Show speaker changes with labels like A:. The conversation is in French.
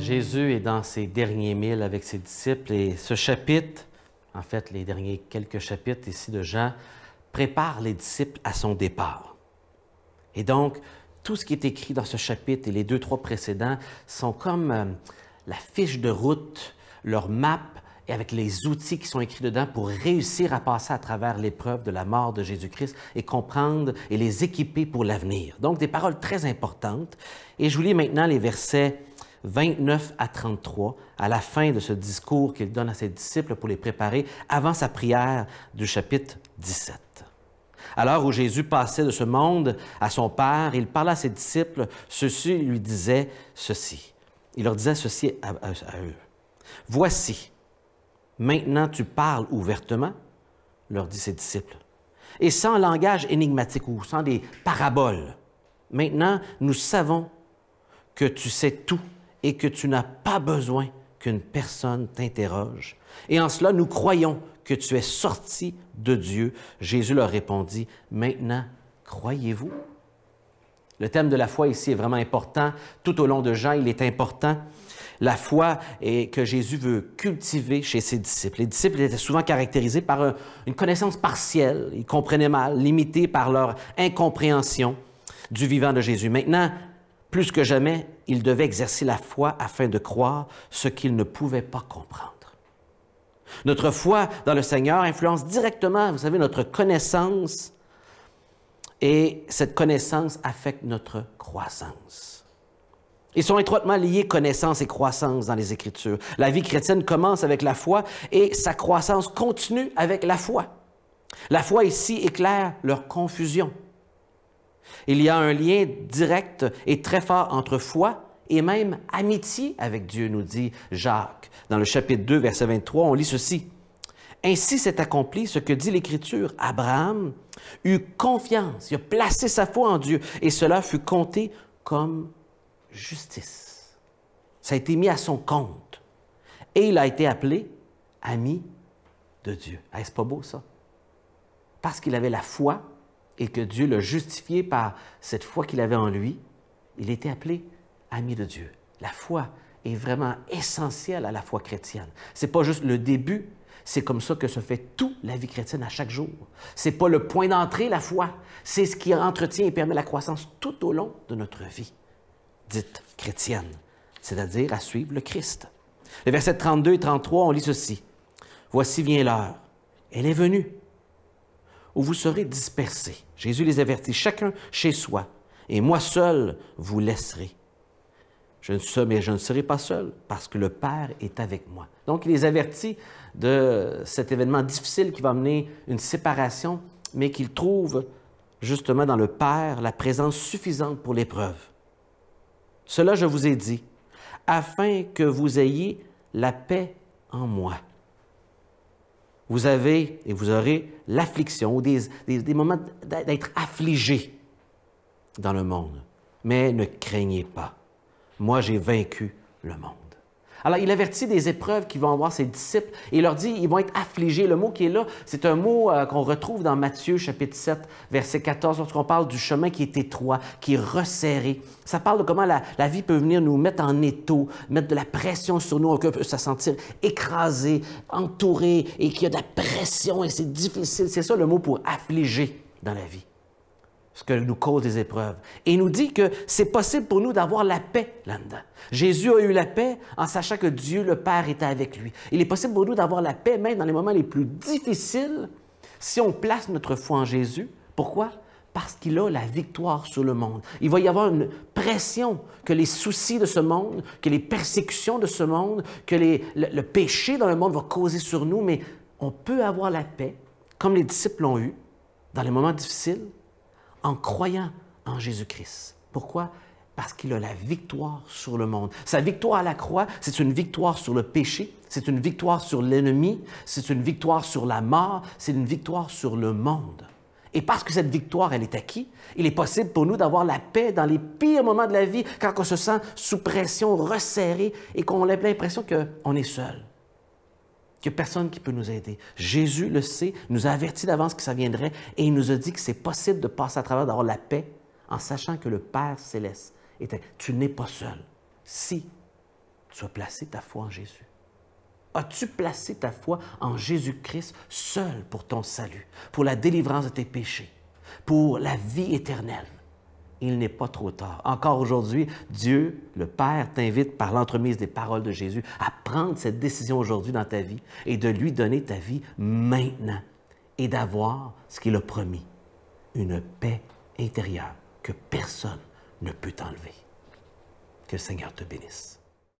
A: Jésus est dans ses derniers milles avec ses disciples et ce chapitre, en fait les derniers quelques chapitres ici de Jean, prépare les disciples à son départ. Et donc, tout ce qui est écrit dans ce chapitre et les 2-3 précédents sont comme la fiche de route, leur map, et avec les outils qui sont écrits dedans pour réussir à passer à travers l'épreuve de la mort de Jésus-Christ et comprendre et les équiper pour l'avenir. Donc, des paroles très importantes. Et je vous lis maintenant les versets 29 à 33, à la fin de ce discours qu'il donne à ses disciples pour les préparer avant sa prière du chapitre 17. À l'heure où Jésus passait de ce monde à son Père, il parlait à ses disciples, ceux-ci lui disaient ceci. Il leur disait ceci à eux. « Voici, maintenant tu parles ouvertement, leur dit ses disciples, et sans langage énigmatique ou sans des paraboles. Maintenant, nous savons que tu sais tout et que tu n'as pas besoin qu'une personne t'interroge. Et en cela, nous croyons que tu es sorti de Dieu. » Jésus leur répondit, « Maintenant, croyez-vous? » Le thème de la foi ici est vraiment important. Tout au long de Jean, il est important. La foi que Jésus veut cultiver chez ses disciples. Les disciples étaient souvent caractérisés par une connaissance partielle. Ils comprenaient mal, limités par leur incompréhension du vivant de Jésus. Maintenant, plus que jamais, ils devaient exercer la foi afin de croire ce qu'ils ne pouvaient pas comprendre. Notre foi dans le Seigneur influence directement, vous savez, notre connaissance, et cette connaissance affecte notre croissance. Ils sont étroitement liés, connaissance et croissance, dans les Écritures. La vie chrétienne commence avec la foi et sa croissance continue avec la foi. La foi ici éclaire leur confusion. Il y a un lien direct et très fort entre foi et même amitié avec Dieu, nous dit Jacques. Dans le chapitre 2, verset 23, on lit ceci. « Ainsi s'est accompli ce que dit l'Écriture. Abraham eut confiance, il a placé sa foi en Dieu, et cela fut compté comme justice. » Ça a été mis à son compte. Et il a été appelé ami de Dieu. Est-ce pas beau, ça? Parce qu'il avait la foi et que Dieu l'a justifié par cette foi qu'il avait en lui, il était appelé ami de Dieu. La foi est vraiment essentielle à la foi chrétienne. Ce n'est pas juste le début, c'est comme ça que se fait toute la vie chrétienne à chaque jour. Ce n'est pas le point d'entrée, la foi, c'est ce qui entretient et permet la croissance tout au long de notre vie, dite chrétienne, c'est-à-dire à suivre le Christ. Les versets 32 et 33, on lit ceci. « Voici vient l'heure, elle est venue, où vous serez dispersés. » Jésus les avertit, chacun chez soi, et moi seul vous laisserai. Mais je ne serai pas seul, parce que le Père est avec moi. Donc, il les avertit de cet événement difficile qui va amener une séparation, mais qu'il trouve justement dans le Père la présence suffisante pour l'épreuve. « Cela, je vous ai dit, afin que vous ayez la paix en moi. Vous avez et vous aurez l'affliction ou des moments d'être affligé dans le monde. Mais ne craignez pas. Moi, j'ai vaincu le monde. » Alors, il avertit des épreuves qui vont avoir ses disciples et il leur dit ils vont être affligés. Le mot qui est là, c'est un mot qu'on retrouve dans Matthieu, chapitre 7, verset 14, lorsqu'on parle du chemin qui est étroit, qui est resserré. Ça parle de comment la vie peut venir nous mettre en étau, mettre de la pression sur nous, on peut se sentir écrasé, entouré et qu'il y a de la pression et c'est difficile. C'est ça le mot pour affliger dans la vie. Ce que nous cause des épreuves. Et il nous dit que c'est possible pour nous d'avoir la paix là-dedans. Jésus a eu la paix en sachant que Dieu, le Père, était avec lui. Il est possible pour nous d'avoir la paix même dans les moments les plus difficiles si on place notre foi en Jésus. Pourquoi? Parce qu'il a la victoire sur le monde. Il va y avoir une pression que les soucis de ce monde, que les persécutions de ce monde, que le péché dans le monde va causer sur nous, mais on peut avoir la paix, comme les disciples l'ont eu, dans les moments difficiles, en croyant en Jésus-Christ. Pourquoi? Parce qu'il a la victoire sur le monde. Sa victoire à la croix, c'est une victoire sur le péché, c'est une victoire sur l'ennemi, c'est une victoire sur la mort, c'est une victoire sur le monde. Et parce que cette victoire, elle est acquise, il est possible pour nous d'avoir la paix dans les pires moments de la vie, quand on se sent sous pression, resserré, et qu'on a l'impression qu'on est seul, qu'il n'y a personne qui peut nous aider. Jésus le sait, nous a avertis d'avance que ça viendrait, et il nous a dit que c'est possible de passer à travers, d'avoir la paix, en sachant que le Père céleste était. Tu n'es pas seul. Si Tu as placé ta foi en Jésus? As-tu placé ta foi en Jésus-Christ seul pour ton salut, pour la délivrance de tes péchés, pour la vie éternelle? Il n'est pas trop tard. Encore aujourd'hui, Dieu, le Père, t'invite par l'entremise des paroles de Jésus à prendre cette décision aujourd'hui dans ta vie et de lui donner ta vie maintenant et d'avoir ce qu'il a promis, une paix intérieure que personne ne peut t'enlever. Que le Seigneur te bénisse.